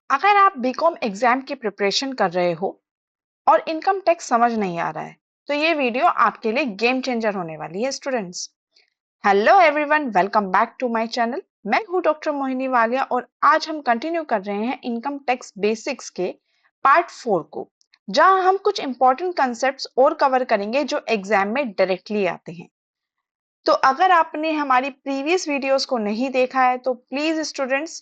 अगर आप BCom exam की प्रिपरेशन कर रहे हो और इनकम टैक्स समझ नहीं आ रहा है तो ये वीडियो आपके लिए गेम चेंजर होने वाली है students. Hello everyone, welcome back to my channel. मैं हूं डॉक्टर मोहिनी वालिया और आज हम कंटिन्यू कर रहे हैं इनकम टैक्स बेसिक्स के पार्ट 4 को, जहां हम कुछ इंपॉर्टेंट कंसेप्ट्स और कवर करेंगे जो एग्जाम में डायरेक्टली आते हैं। तो अगर आपने हमारी प्रीवियस वीडियोस को नहीं देखा है तो प्लीज स्टूडेंट्स,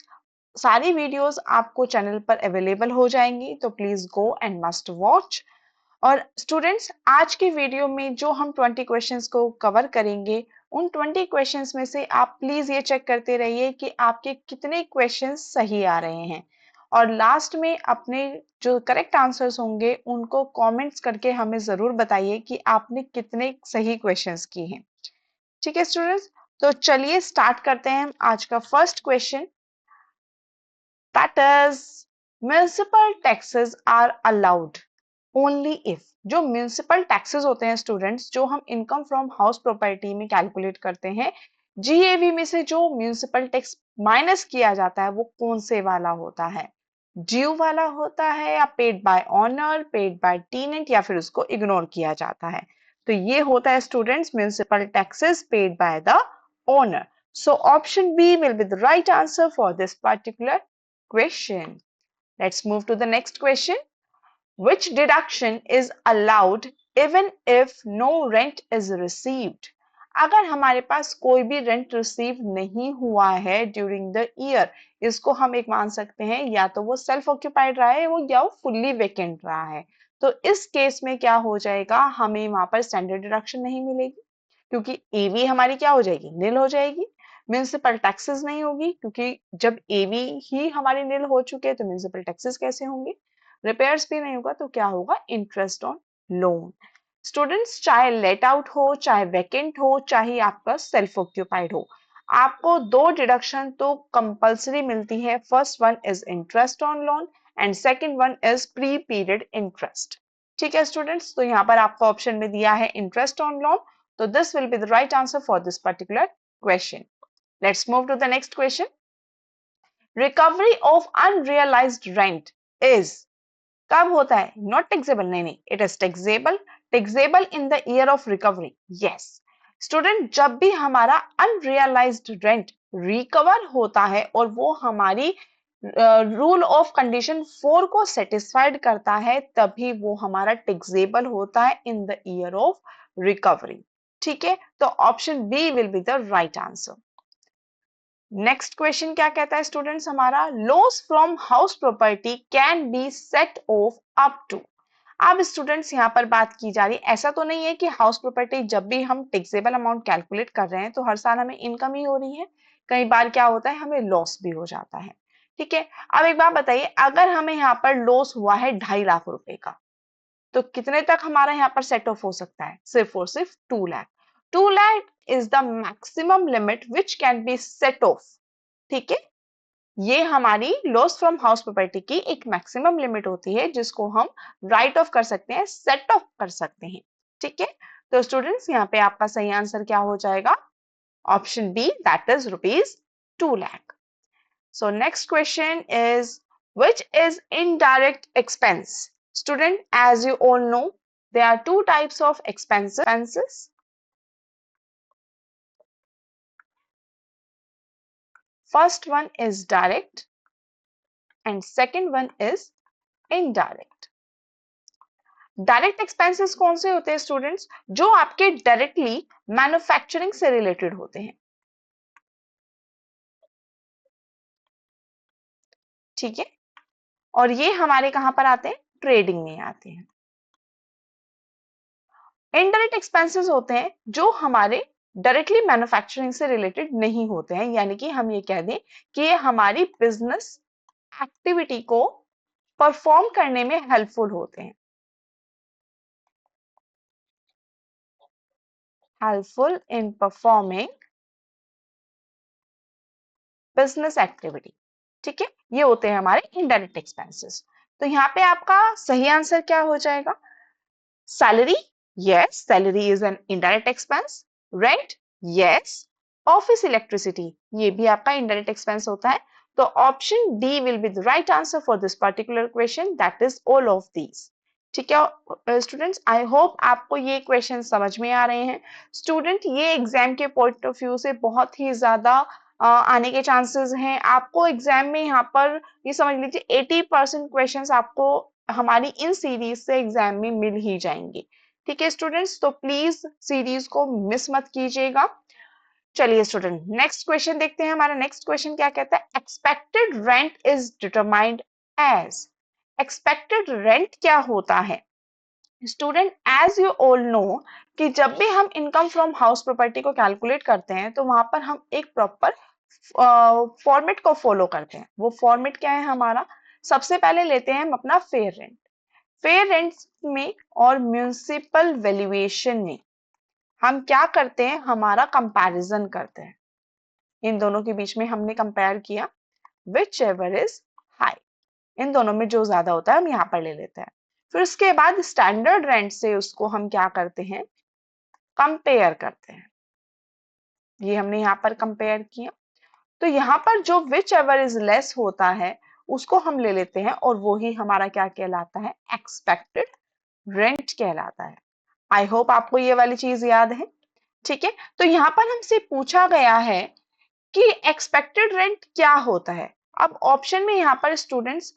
सारी वीडियोस आपको चैनल पर अवेलेबल हो जाएंगी, तो please go and must watch. और स्टूडेंट्स, आज की वीडियो में जो हम 20 क्वेश्चंस को कवर करेंगे, उन 20 क्वेश्चंस में से आप प्लीज ये चेक करते रहिए कि आपके कितने क्वेश्चंस सही आ रहे हैं, और लास्ट में अपने जो करेक्ट आंसर्स होंगे उनको कमेंट्स करके हमें जरूर बताइए कि आपने कितने सही क्वेश्चंस किए हैं। ठीक है स्टूडेंट्स, तो चलिए स्टार्ट करते हैं आज का first question. That is, municipal taxes are allowed only if, जो म्यूनिसिपल टैक्सेस होते हैं स्टूडेंट्स, जो हम इनकम फ्रॉम हाउस प्रॉपर्टी में कैलकुलेट करते हैं, जीएवी में से जो म्यूनिसिपल टैक्स माइनस किया जाता है वो कौन से वाला होता है? ड्यू वाला होता है, या paid by owner, paid by tenant, या फिर उसको इग्नोर किया जाता है? तो ये होता है students municipal taxes paid by the owner. So option B will be the right answer for this particular question. Let's move to the next question. Which deduction is allowed even if no rent is received? अगर हमारे पास कोई भी rent receive नहीं हुआ है during the year, इसको हम एक मान सकते हैं या तो वो सेल्फ ऑक्यूपाइड रहा है वो, या वो फुल्ली वेकेंट रहा है। तो इस केस में क्या हो जाएगा, हमें वहां पर स्टैंडर्ड डिडक्शन नहीं मिलेगी, क्योंकि एवी हमारी क्या हो जाएगी, नील हो जाएगी। म्यूनिसिपल टैक्सेस नहीं होगी, क्योंकि जब एवी ही हमारे नील हो चुके हैं तो म्यूनिसिपल टैक्सेस कैसे होंगे। रिपेयर्स भी नहीं होगा तो क्या होगा, इंटरेस्ट ऑन लोन। स्टूडेंट्स, चाहे लेट आउट हो, चाहे वैकेंट हो, चाहे आपका सेल्फ ऑक्यूपाइड हो, आपको दो डिडक्शन तो कंपल्सरी मिलती है। First one is interest on loan and second one is pre period interest. ठीक है स्टूडेंट्स, तो यहाँ पर आपको ऑप्शन में दिया है interest on loan, so this will be the right answer for this particular question. Let's move to the next question. Recovery of unrealized rent is कब होता है? Not taxable, नहीं, it is taxable. Taxable in the year of recovery. Yes. Student, जब भी हमारा unrealized rent recover होता है और वो हमारी रूल ऑफ कंडीशन 4 को सेटिस्फाइड करता है, तभी वो हमारा टैक्सेबल होता है in the year of recovery. ठीक है, तो option B will be the right answer. Next question क्या कहता है स्टूडेंट्स हमारा, loss from house property can be set off up to. अब स्टूडेंट्स यहाँ पर बात की जा रही है, ऐसा तो नहीं है कि हाउस प्रॉपर्टी जब भी हम टैक्सेबल अमाउंट कैलकुलेट कर रहे हैं तो हर साल हमें इनकम ही हो रही है, कई बार क्या होता है हमें लॉस भी हो जाता है। ठीक है, अब एक बात बताइए, अगर हमें यहाँ पर लॉस हुआ है 2.5 लाख रुपए का, तो कितने तक हमारा यहाँ पर सेट ऑफ हो सकता है? सिर्फ और सिर्फ 2 lakh. 2 lakh is the maximum limit which can be set of. ठीक है, ये हमारी लॉस फ्रॉम हाउस प्रॉपर्टी की एक मैक्सिमम लिमिट होती है जिसको हम राइट ऑफ कर सकते हैं, सेट ऑफ कर सकते हैं। ठीक है, तो स्टूडेंट्स यहाँ पे आपका सही आंसर क्या हो जाएगा? Option B, that is ₹2 lakh. So next question is, which is indirect expense? Student, as you all know, there are two types of expenses. First one is direct and second one is indirect. Direct expenses कौन से होते हैं students? जो आपके directly manufacturing से related होते हैं। ठीक है, और ये हमारे कहां पर आते हैं? ट्रेडिंग में आते हैं। इनडायरेक्ट एक्सपेंसेस होते हैं जो हमारे डायरेक्टली मैन्युफैक्चरिंग से रिलेटेड नहीं होते हैं, यानी कि हम ये कह दें कि ये हमारी बिजनेस एक्टिविटी को परफॉर्म करने में हेल्पफुल होते हैं। Helpful in performing business activity. ठीक है, ये होते हैं हमारे इनडायरेक्ट एक्सपेंसेस। तो यहाँ पे आपका सही आंसर क्या हो जाएगा? Salary, yes, salary is an indirect expense. Rent, yes. Office electricity, ये भी आपका इनडायरेक्ट एक्सपेंस होता है। तो option D will be the right answer for this particular question, that is all of these. ठीक है स्टूडेंट्स, आई होप आपको ये क्वेश्चन समझ में आ रहे हैं। स्टूडेंट, ये एग्जाम के पॉइंट ऑफ व्यू से बहुत ही ज्यादा आने के चांसेस हैं। आपको एग्जाम में यहाँ पर ये समझ लीजिए 80% क्वेश्चंस आपको हमारी इन सीरीज से एग्जाम में मिल ही जाएंगे। ठीक है स्टूडेंट्स, तो प्लीज सीरीज को मिस मत कीजिएगा। चलिए स्टूडेंट, नेक्स्ट क्वेश्चन देखते हैं। हमारा नेक्स्ट क्वेश्चन क्या कहता है? Expected rent is determined as. Expected rent क्या होता है student? As you all know कि जब भी हम इनकम फ्रॉम हाउस प्रॉपर्टी को कैलकुलेट करते हैं तो वहां पर हम एक प्रॉपर फॉर्मेट को फॉलो करते हैं। वो फॉर्मेट क्या है हमारा? सबसे पहले लेते हैं हम अपना फेयर रेंट। फेयर रेंट में और म्यूनिसिपल वैल्यूएशन में हम क्या करते हैं? हमारा कंपैरिजन करते हैं। इन दोनों के बीच में हमने कंपेयर किया, विच एवर इज हाई, इन दोनों में जो ज्यादा होता है हम यहाँ पर ले लेते हैं। फिर उसके बाद स्टैंडर्ड रेंट से उसको हम क्या करते हैं? कंपेयर करते हैं। ये हमने यहाँ पर कंपेयर किया, तो यहाँ पर जो विच एवर इज लेस होता है उसको हम ले लेते हैं और वो ही हमारा क्या कहलाता है? एक्सपेक्टेड रेंट कहलाता है। आई होप आपको ये वाली चीज याद है। ठीक है, तो यहाँ पर हमसे पूछा गया है कि एक्सपेक्टेड रेंट क्या होता है। अब ऑप्शन में यहाँ पर स्टूडेंट्स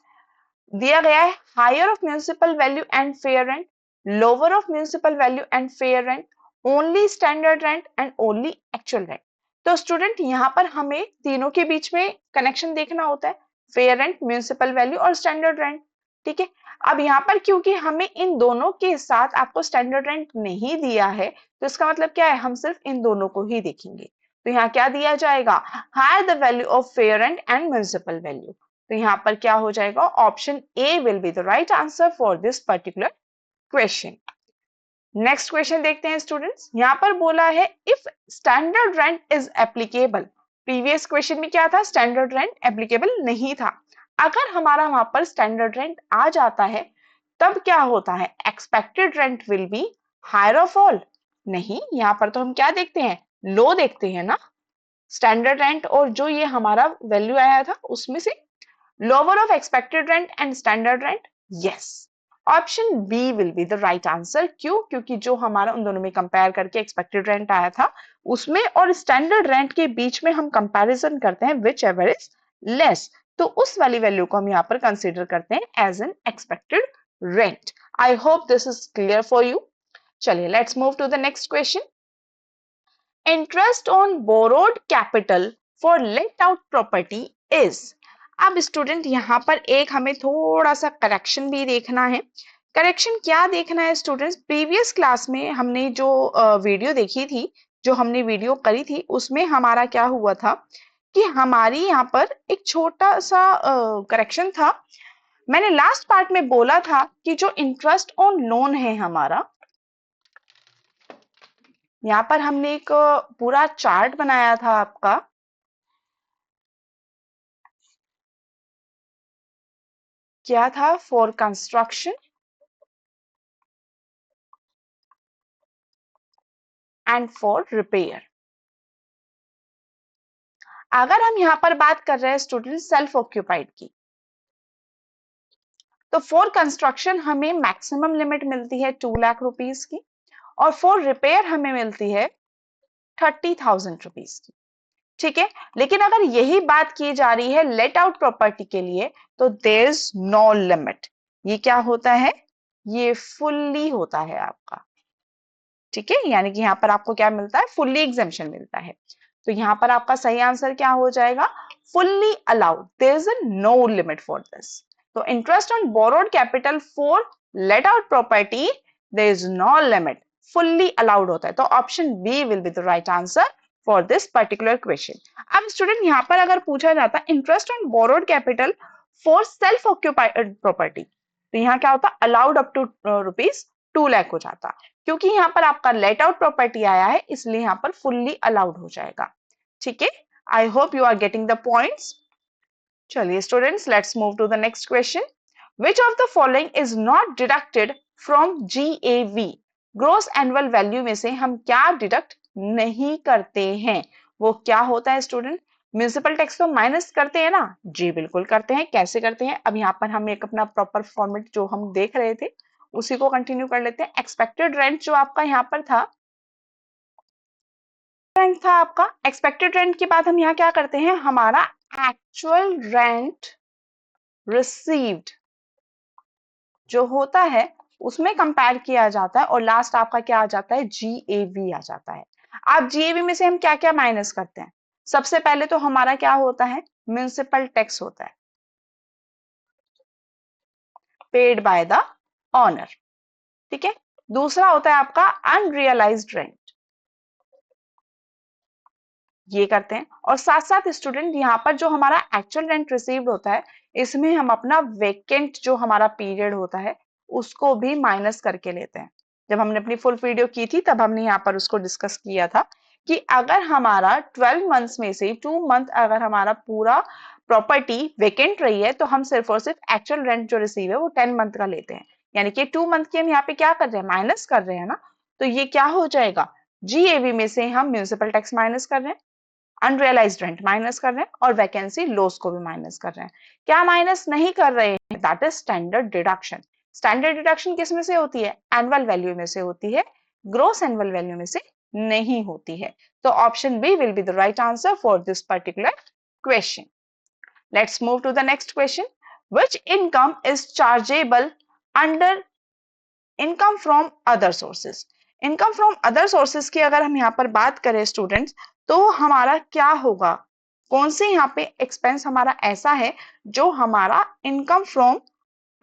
दिया गया है higher of municipal value and fair rent, lower of municipal value and fair rent, only standard rent and only actual rent. तो स्टूडेंट यहाँ पर हमें तीनों के बीच में कनेक्शन देखना होता है, फेयर रेंट, म्यूनिसिपल वैल्यू और स्टैंडर्ड रेंट। ठीक है, अब यहाँ पर क्योंकि हमें इन दोनों के साथ आपको स्टैंडर्ड रेंट नहीं दिया है तो इसका मतलब क्या है? हम सिर्फ इन दोनों को ही देखेंगे। तो यहाँ क्या दिया जाएगा? Higher the value of fair rent and municipal value. तो यहाँ पर क्या हो जाएगा? Option A will be the right answer for this particular question. Next question देखते हैं स्टूडेंट्स। यहाँ पर बोला है if standard rent is applicable. Previous question में क्या था? स्टैंडर्ड रेंट एप्लीकेबल नहीं था। अगर हमारा वहां पर स्टैंडर्ड रेंट आ जाता है तब क्या होता है? Expected rent will be higher of all. नहीं, यहाँ पर तो हम क्या देखते हैं? लो देखते हैं ना। स्टैंडर्ड रेंट और जो ये हमारा वैल्यू आया था उसमें से lower of expected rent and standard rent? Yes. Option B will be the right answer. क्यों? क्योंकि जो हमारा उन दोनों में कंपेयर करके एक्सपेक्टेड रेंट आया था उसमें और स्टैंडर्ड रेंट के बीच में हम कंपैरिजन करते हैं विच एवर इज लेस, तो उस वाली वैल्यू को हम यहाँ पर कंसिडर करते हैं as an expected rent. I hope this is clear for you. चलिए let's move to the next question. Interest on borrowed capital for let out property is. अब स्टूडेंट यहाँ पर एक हमें थोड़ा सा करेक्शन भी देखना है। करेक्शन क्या देखना है स्टूडेंट्स? प्रीवियस क्लास में हमने जो वीडियो देखी थी, जो हमने वीडियो करी थी, उसमें हमारा क्या हुआ था कि हमारी यहाँ पर एक छोटा सा करेक्शन था। मैंने लास्ट पार्ट में बोला था कि जो इंटरेस्ट ऑन लोन है हमारा, यहाँ पर हमने एक पूरा चार्ट बनाया था आपका। क्या था? For construction and for repair. अगर हम यहाँ पर बात कर रहे हैं स्टूडेंट सेल्फ ऑक्यूपाइड की, तो फॉर कंस्ट्रक्शन हमें मैक्सिमम लिमिट मिलती है 2 लाख रुपीस की और फॉर रिपेयर हमें मिलती है 30,000 रुपीस की। ठीक है, लेकिन अगर यही बात की जा रही है लेट आउट प्रॉपर्टी के लिए तो देयर इज नो लिमिट। ये क्या होता है? ये फुल्ली होता है आपका। ठीक है, यानी कि यहाँ पर आपको क्या मिलता है? फुल्ली एग्जेम्पशन मिलता है। तो यहाँ पर आपका सही आंसर क्या हो जाएगा? Fully allowed, there is no limit for this. तो interest on borrowed capital for let out property there is no limit, fully allowed होता है। तो option B will be the right answer for this particular question. अब student यहाँ पर अगर पूछा जाता है interest on borrowed capital for self occupied property, तो यहाँ क्या होता? Allowed up to rupees 2 lakh हो जाता। क्योंकि यहाँ पर आपका लेट आउट प्रॉपर्टी आया है इसलिए यहाँ पर फुल्ली अलाउड हो जाएगा। ठीक है, I hope you are getting the points. चलिए students, let's move to the next question. Which of the following is not deducted from GAV? Gross annual value में से हम क्या डिडक्ट नहीं करते हैं? वो क्या होता है स्टूडेंट? म्यूनिसिपल टैक्स तो माइनस करते हैं ना? जी बिल्कुल करते हैं। कैसे करते हैं? अब यहाँ पर हम एक अपना प्रॉपर फॉर्मेट जो हम देख रहे थे उसी को कंटिन्यू कर लेते हैं। एक्सपेक्टेड रेंट जो आपका यहाँ पर था, रेंट था आपका, एक्सपेक्टेड रेंट के बाद हम यहाँ क्या करते हैं, हमारा एक्चुअल रेंट रिसीव्ड जो होता है उसमें कंपेयर किया जाता है और लास्ट आपका क्या आ जाता है, जीएवी आ जाता है। अब जीएवी में से हम क्या क्या माइनस करते हैं? सबसे पहले तो हमारा क्या होता है, म्युनिसिपल टैक्स होता है पेड बाय द ऑनर, ठीक है। दूसरा होता है आपका अनरियलाइज्ड रेंट, ये करते हैं। और साथ साथ स्टूडेंट यहाँ पर जो हमारा एक्चुअल रेंट रिसीव्ड होता है इसमें हम अपना वेकेंट जो हमारा पीरियड होता है उसको भी माइनस करके लेते हैं। जब हमने अपनी फुल वीडियो की थी तब हमने यहाँ पर उसको डिस्कस किया था कि अगर हमारा 12 मंथ्स में से 2 मंथ अगर हमारा पूरा प्रॉपर्टी वेकेंट रही है तो हम सिर्फ और सिर्फ एक्चुअल रेंट जो रिसीव है वो 10 मंथ का लेते हैं, यानी कि 2 मंथ की हम यहाँ पे क्या कर रहे हैं, माइनस कर रहे हैं ना। तो ये क्या हो जाएगा, जीएवी में से हम म्युनिसिपल टैक्स माइनस कर रहे हैं, अनरियलाइज्ड रेंट माइनस कर रहे हैं और वैकेंसी लॉस को भी माइनस कर रहे हैं। क्या माइनस नहीं कर रहे हैं, that is standard deduction. Standard deduction किस में से होती है, एनुअल वैल्यू में से होती है, ग्रोस एनुअल वैल्यू में से नहीं होती है। तो option B will be the right answer for this particular question. Let's move to the next question. Which income is chargeable under income from other sources? Income from other sources की अगर हम यहाँ पर बात करें स्टूडेंट्स, तो हमारा क्या होगा, कौन से यहाँ पे एक्सपेंस हमारा ऐसा है जो हमारा इनकम फ्रॉम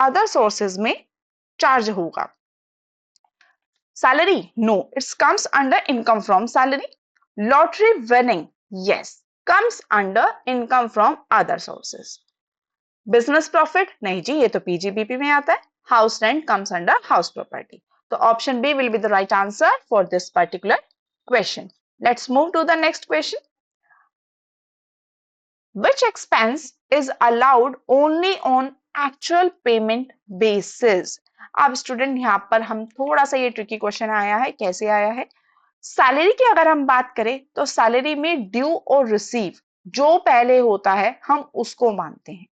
अदर सोर्सेज में चार्ज होगा? Salary? No, it's comes under income from salary. Lottery winning? Yes, comes under income from other sources. Business profit? नहीं जी, ये तो पीजीबीपी में आता है। House rent comes under house property. तो option B will be the right answer for this particular question. Let's move to the next question. Which expense is allowed only on actual payment basis? अब student यहाँ पर हम थोड़ा सा, ये tricky question आया है। कैसे आया है, सैलरी की अगर हम बात करें तो सैलरी में ड्यू और रिसीव जो पहले होता है हम उसको मानते हैं।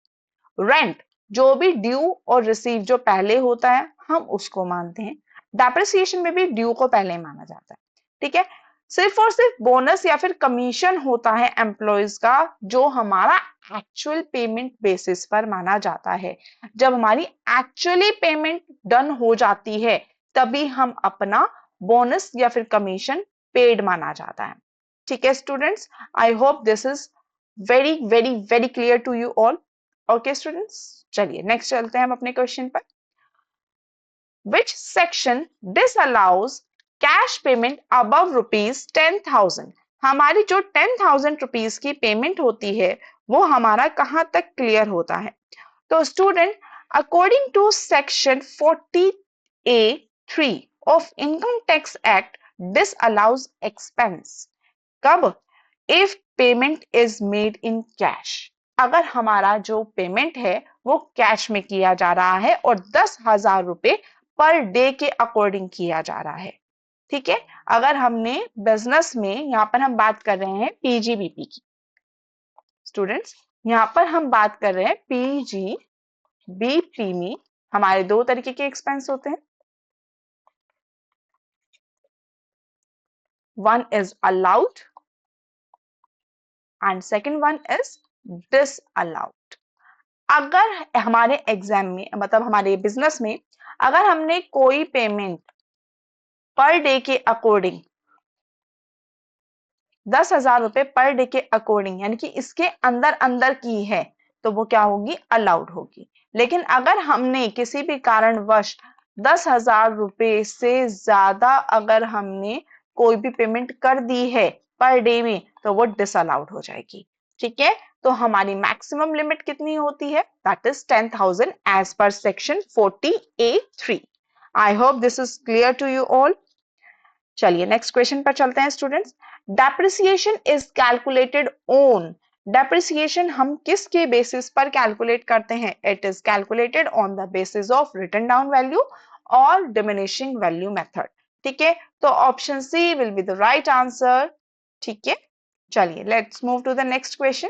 रेंट जो भी ड्यू और रिसीव जो पहले होता है हम उसको मानते हैं। डेप्रिसिएशन में भी ड्यू को पहले माना जाता है, ठीक है। सिर्फ और सिर्फ बोनस या फिर कमीशन होता है एम्प्लॉयज का जो हमारा एक्चुअल पेमेंट बेसिस पर माना जाता है। जब हमारी एक्चुअली पेमेंट डन हो जाती है तभी हम अपना बोनस या फिर कमीशन पेड माना जाता है, ठीक है students. I hope this is very very very clear to you all. Okay students, चलिए नेक्स्ट चलते हैं हम अपने क्वेश्चन पर। Which section disallows cash payment above rupees 10,000? हमारी जो 10,000 रुपीज की पेमेंट होती है वो हमारा कहां तक क्लियर होता है? तो student, according to section 40A(3) of income tax act disallows expense कब? If payment is made in cash. अगर हमारा जो पेमेंट है वो कैश में किया जा रहा है और 10,000 रुपए पर डे के अकॉर्डिंग किया जा रहा है, ठीक है। अगर हमने बिजनेस में, यहाँ पर हम बात कर रहे हैं पीजीबीपी की स्टूडेंट्स, यहाँ पर हम बात कर रहे हैं पीजीबीपी में हमारे दो तरीके के एक्सपेंस होते हैं। One is allowed and second one is disallowed. अगर हमारे एग्जाम में, मतलब हमारे बिजनेस में, अगर हमने कोई पेमेंट पर डे के अकॉर्डिंग 10,000 रुपए पर डे के अकॉर्डिंग यानी कि इसके अंदर अंदर की है तो वो क्या होगी, अलाउड होगी। लेकिन अगर हमने किसी भी कारणवश 10,000 रुपए से ज्यादा अगर हमने कोई भी पेमेंट कर दी है पर डे में तो वो डिसअलाउड हो जाएगी, ठीक है। तो हमारी मैक्सिमम लिमिट कितनी होती है, that is 10,000 as per section 40A(3). I hope this is clear to you all. चलिए नेक्स्ट क्वेश्चन पर चलते हैं students. Depreciation is calculated on, depreciation हम किसके बेसिस पर कैलकुलेट करते हैं? It is calculated on the basis of written down value और डिमिनिशिंग वैल्यू मेथड, ठीक है। तो option C will be the right answer, ठीक है। चलिए let's move to the next question.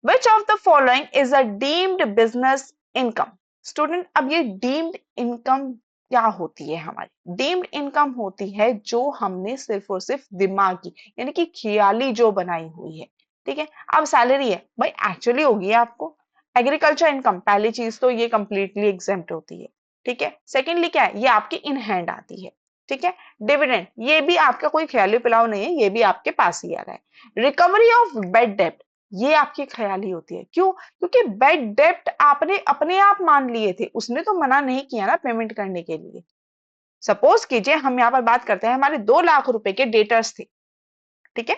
Which of the following is a deemed business income? Student, अब ये deemed income क्या होती है? हमारी डीम्ड इनकम होती है जो हमने सिर्फ और सिर्फ दिमागी यानी कि ख्याली जो बनाई हुई है। ठीक है, अब सैलरी है भाई, एक्चुअली होगी आपको। एग्रीकल्चर इनकम, पहली चीज तो ये कंप्लीटली एग्जेम्प्ट होती है। ठीक है, सेकेंडली क्या है, ये आपकी इन हैंड आती है। ठीक है, डिविडेंड, ये भी आपका कोई ख्याली पिलाव नहीं है, ये भी आपके पास ही आ रहा है। रिकवरी ऑफ बेड डेब्ट, ये आपकी ख्याली होती है। क्यों? क्योंकि बेड डेप्ट आपने अपने आप मान लिए थे, उसने तो मना नहीं किया ना पेमेंट करने के लिए। सपोज कीजिए हम यहाँ पर बात करते हैं, हमारे 2 लाख रुपए के डेटर्स थे। ठीक है,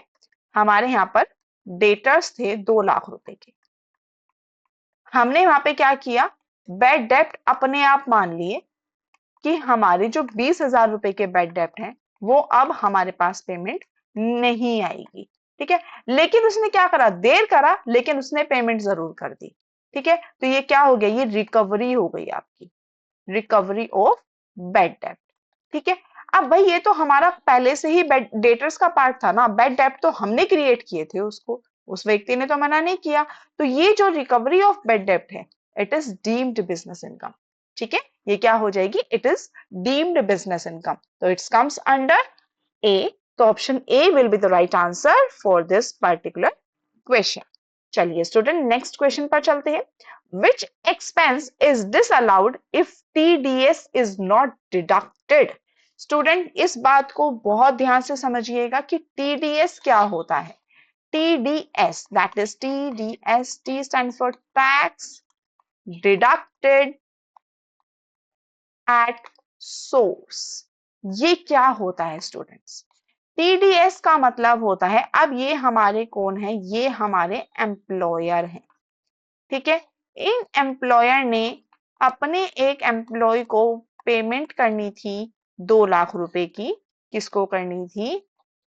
हमारे यहाँ पर डेटर्स थे 2 लाख रुपए के। हमने वहां पे क्या किया, बेड डेप्ट अपने आप मान लिए कि हमारे जो 20,000 रुपए के बेड डेप्ट हैं वो अब हमारे पास पेमेंट नहीं आएगी। ठीक है, लेकिन उसने क्या करा, देर करा लेकिन उसने पेमेंट जरूर कर दी। ठीक है, तो ये क्या हो गया, ये रिकवरी हो गई आपकी, रिकवरी ऑफ बेड डेप्ट। ठीक है, अब भाई ये तो हमारा पहले से ही बेड डेटर्स का पार्ट था ना, बेड डेप्ट तो हमने क्रिएट किए थे उसको, उस व्यक्ति ने तो मना नहीं किया। तो ये जो रिकवरी ऑफ बेड डेप्ट है, it is deemed business income. ठीक है, ये क्या हो जाएगी, it is deemed business income. तो इट्स कम्स अंडर ए। तो option A will be the right answer for this particular question. चलिए स्टूडेंट, नेक्स्ट क्वेश्चन पर चलते हैं। Which expense is disallowed if TDS is not deducted? Student, इस बात को बहुत ध्यान से समझिएगा कि टीडीएस क्या होता है। TDS, that is TDS, T stands for tax deducted at source. ये क्या होता है स्टूडेंट्स? टीडीएस का मतलब होता है, अब ये हमारे कौन है, ये हमारे एम्प्लॉयर हैं। ठीक है, इन एम्प्लॉयर ने अपने एक एम्प्लॉय को पेमेंट करनी थी 2 लाख रुपए की। किसको करनी थी?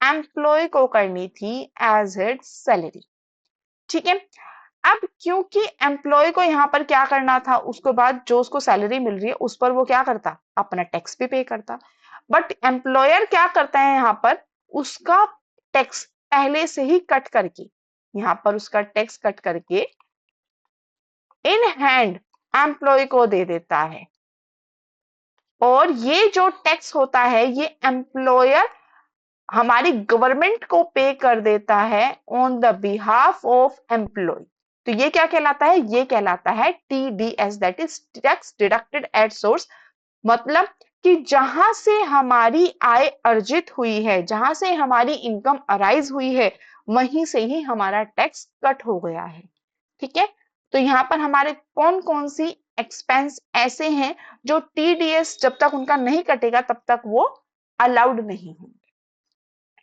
एम्प्लॉय को करनी थी एज इट सैलरी। ठीक है, अब क्योंकि एम्प्लॉय को यहाँ पर क्या करना था, उसके बाद जो उसको सैलरी मिल रही है उस पर वो क्या करता, अपना टैक्स भी पे करता। बट एम्प्लॉयर क्या करता है यहाँ पर, उसका टैक्स पहले से ही कट करके, यहाँ पर उसका टैक्स कट करके इन हैंड एम्प्लॉय को दे देता है। और ये जो टैक्स होता है ये एम्प्लॉयर हमारी गवर्नमेंट को पे कर देता है on the behalf of employ. तो ये क्या कहलाता है, ये कहलाता है TDS, that is tax deducted at source. मतलब कि जहां से हमारी आय अर्जित हुई है, जहां से हमारी इनकम अराइज हुई है, वहीं से ही हमारा टैक्स कट हो गया है। ठीक है, तो यहाँ पर हमारे कौन कौन सी एक्सपेंस ऐसे हैं जो टीडीएस जब तक उनका नहीं कटेगा तब तक वो अलाउड नहीं होंगे।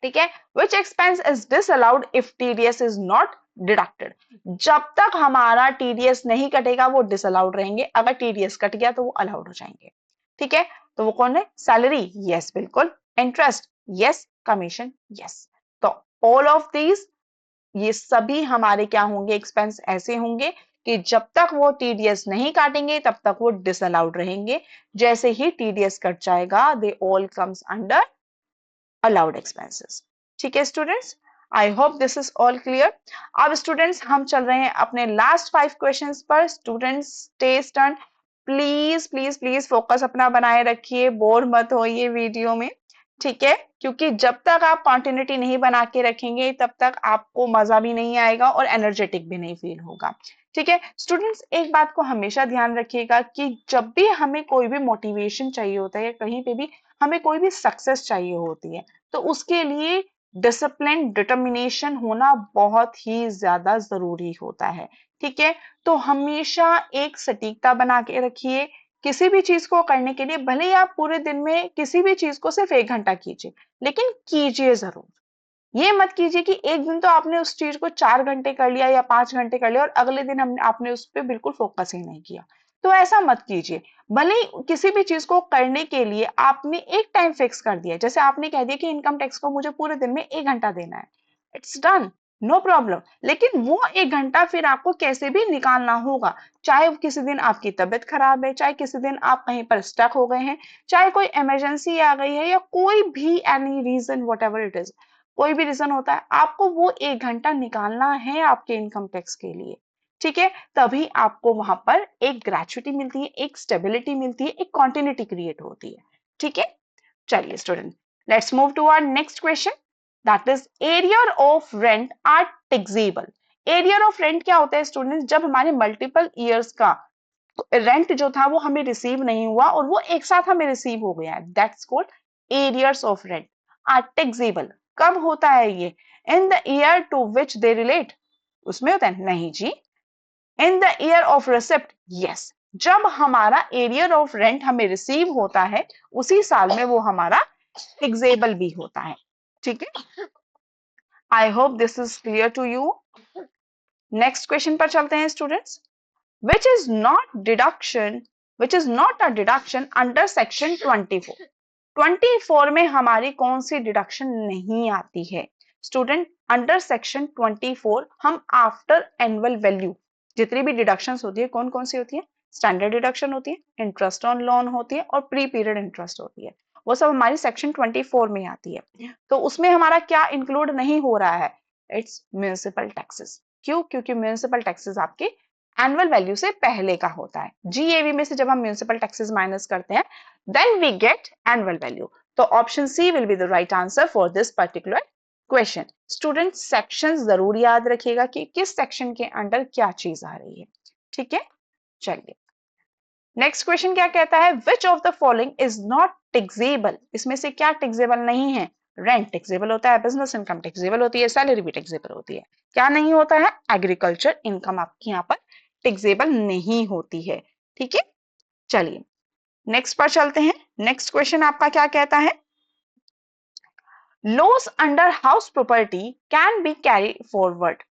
ठीक है, which expense is disallowed if TDS is not deducted? जब तक हमारा टीडीएस नहीं कटेगा वो डिसअलाउड रहेंगे, अगर टीडीएस कट गया तो वो अलाउड हो जाएंगे। ठीक है, तो वो कौन है? सैलरी, यस बिल्कुल। Interest, yes. Commission, yes. तो ऑल ऑफ दीज, ये सभी हमारे क्या होंगे, एक्सपेंस ऐसे होंगे कि जब तक वो टीडीएस नहीं काटेंगे तब तक वो डिसअलाउड रहेंगे। जैसे ही टीडीएस कट जाएगा, they all comes under allowed expenses. ठीक है students, I hope this is all clear. अब स्टूडेंट्स हम चल रहे हैं अपने लास्ट 5 क्वेश्चंस पर। Students stay stern, please please please focus अपना बनाए रखिए, बोर मत होइए वीडियो में। ठीक है, क्योंकि जब तक आप कॉन्टिन्यूटी नहीं बना के रखेंगे तब तक आपको मजा भी नहीं आएगा और एनर्जेटिक भी नहीं फील होगा। ठीक है स्टूडेंट्स, एक बात को हमेशा ध्यान रखिएगा कि जब भी हमें कोई भी मोटिवेशन चाहिए होता है या कहीं पे भी हमें कोई भी सक्सेस चाहिए होती है, तो उसके लिए डिसिप्लिन, डिटर्मिनेशन होना बहुत ही ज्यादा जरूरी होता है। ठीक है, तो हमेशा एक सटीकता बना के रखिए। किसी भी चीज को करने के लिए भले ही आप पूरे दिन में किसी भी चीज को सिर्फ 1 घंटा कीजिए, लेकिन कीजिए जरूर। ये मत कीजिए कि एक दिन तो आपने उस चीज को 4 घंटे कर लिया या 5 घंटे कर लिया और अगले दिन आपने उस पर बिल्कुल फोकस ही नहीं किया। तो ऐसा मत कीजिए। भले ही किसी भी चीज को करने के लिए आपने एक टाइम फिक्स कर दिया, जैसे आपने कह दिया कि इनकम टैक्स को मुझे पूरे दिन में 1 घंटा देना है, इट्स डन, नो प्रॉब्लम। लेकिन वो 1 घंटा फिर आपको कैसे भी निकालना होगा। चाहे किसी दिन आपकी तबीयत खराब है, चाहे किसी दिन आप कहीं पर स्टक हो गए हैं, चाहे कोई इमरजेंसी आ गई है, या कोई भी any reason, whatever it is, कोई भी रीजन होता है, आपको वो 1 घंटा निकालना है आपके इनकम टैक्स के लिए, ठीक है, तभी आपको वहां पर एक ग्रेचुइटी मिलती है, एक स्टेबिलिटी मिलती है, एक कॉन्टिन्यूटी क्रिएट होती है, ठीक है। चलिए student, let's move to our next question, that is arrear of rent are taxable. Arrear of rent क्या होता है स्टूडेंट? जब हमारे मल्टीपल ईयर्स का रेंट जो था वो हमें रिसीव नहीं हुआ और वो एक साथ हमें रिसीव हो गया है, that's called arrears of rent are taxable. कब होता है ये? In the year to which they relate, उसमें होता है? नहीं जी। In the year of receipt, yes, जब हमारा एरियर ऑफ रेंट हमें रिसीव होता है उसी साल में वो हमारा टैक्सेबल भी होता है, ठीक है। I hope this is clear to you. Next question पर चलते हैं students. which is not deduction, which is not a deduction under section 24। 24 में हमारी कौन सी डिडक्शन नहीं आती है स्टूडेंट? अंडर सेक्शन 24 हम आफ्टर एनुअल वैल्यू जितनी भी डिडक्शंस होती है, कौन कौन सी होती है? स्टैंडर्ड डिडक्शन होती है, इंटरेस्ट ऑन लोन होती है और प्री पीरियड इंटरेस्ट होती है, वो सब हमारी सेक्शन 24 में आती है। तो उसमें हमारा क्या इंक्लूड नहीं हो रहा है? It's municipal taxes. क्यों? क्योंकि म्युनिसिपल टैक्सेस आपके एनुअल वैल्यू से पहले का होता है। जीएवी में से जब हम म्युनिसिपल टैक्सेस माइनस करते हैं then we get annual value. तो option C will be the right answer for this particular question. Student section जरूर याद रखिएगा कि किस सेक्शन के अंडर क्या चीज आ रही है, ठीक है। चलिए नेक्स्ट क्वेश्चन क्या कहता है? Which of the following is not taxable. इसमें से क्या टैक्सेबल नहीं है? रेंट टैक्सेबल होता है, बिजनेस इनकम टैक्सेबल होती है, सैलरी भी टैक्सेबल होती है। क्या नहीं होता है? एग्रीकल्चर इनकम आपकी यहाँ पर टैक्सेबल नहीं होती है, ठीक है। चलिए नेक्स्ट पर चलते हैं। नेक्स्ट क्वेश्चन आपका क्या कहता है? Loss under house property can be carry forward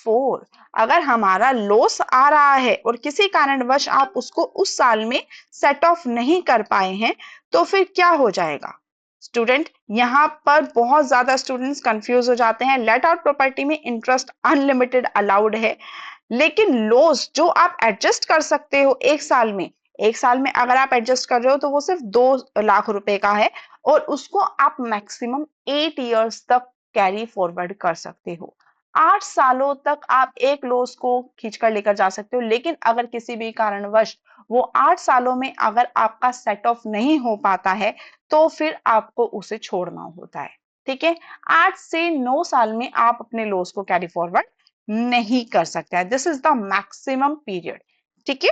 for. अगर हमारा लॉस आ रहा है और किसी कारणवश आप उसको उस साल में सेट ऑफ नहीं कर पाए हैं तो फिर क्या हो जाएगा स्टूडेंट? यहां पर बहुत ज्यादा स्टूडेंट्स कंफ्यूज हो जाते हैं। लेट आउट प्रॉपर्टी में इंटरेस्ट अनलिमिटेड अलाउड है, लेकिन लॉस जो आप एडजस्ट कर सकते हो एक साल में, एक साल में अगर आप एडजस्ट कर रहे हो तो वो सिर्फ 2 लाख रुपए का है और उसको आप मैक्सिमम 8 इयर्स तक कैरी फॉरवर्ड कर सकते हो। 8 सालों तक आप एक लॉस को खींचकर लेकर जा सकते हो, लेकिन अगर किसी भी कारणवश वो 8 सालों में अगर आपका सेट ऑफ नहीं हो पाता है तो फिर आपको उसे छोड़ना होता है, ठीक है। 8 से 9 साल में आप अपने लॉस को कैरी फॉरवर्ड नहीं कर सकते हैं, this is the maximum period, ठीक है।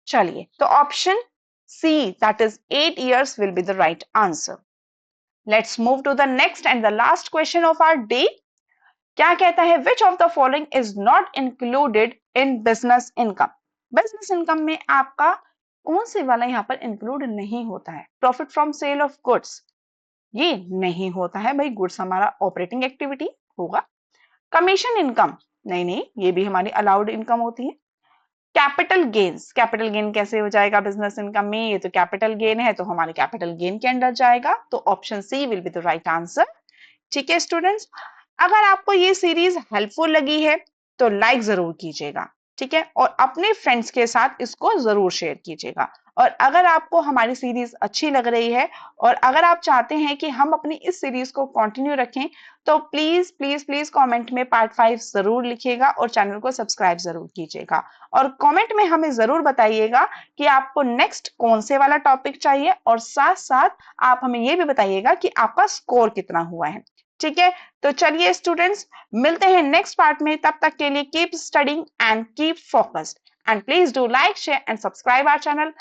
चलिए तो option C that is 8 years will be the right answer. Let's move to the next and the last question of our day. क्या कहता है? Which of the following is not included in business income. Business income में आपका कौन से वाला यहाँ पर इंक्लूड नहीं होता है? Profit from sale of goods, ये नहीं होता है भाई, गुड्स हमारा ऑपरेटिंग एक्टिविटी होगा। कमीशन इनकम, नहीं नहीं, ये भी हमारी अलाउड इनकम होती है। कैपिटल गेन्स, कैपिटल गेन कैसे हो जाएगा बिजनेस इनकम में? ये तो कैपिटल गेन है तो हमारे कैपिटल गेन के अंडर जाएगा, तो option C will be the right answer, ठीक है स्टूडेंट्स। अगर आपको ये सीरीज हेल्पफुल लगी है तो लाइक जरूर कीजिएगा, ठीक है, और अपने फ्रेंड्स के साथ इसको जरूर शेयर कीजिएगा। और अगर आपको हमारी सीरीज अच्छी लग रही है और अगर आप चाहते हैं कि हम अपनी इस सीरीज को कंटिन्यू रखें तो प्लीज प्लीज प्लीज कमेंट में पार्ट 5 जरूर लिखिएगा और चैनल को सब्सक्राइब जरूर कीजिएगा। और कमेंट में हमें जरूर बताइएगा कि आपको नेक्स्ट कौन से वाला टॉपिक चाहिए और साथ साथ आप हमें ये भी बताइएगा कि आपका स्कोर कितना हुआ है, ठीक है। तो चलिए स्टूडेंट्स, मिलते हैं नेक्स्ट पार्ट में, तब तक के लिए keep studying and keep focused and please do like share and subscribe our channel.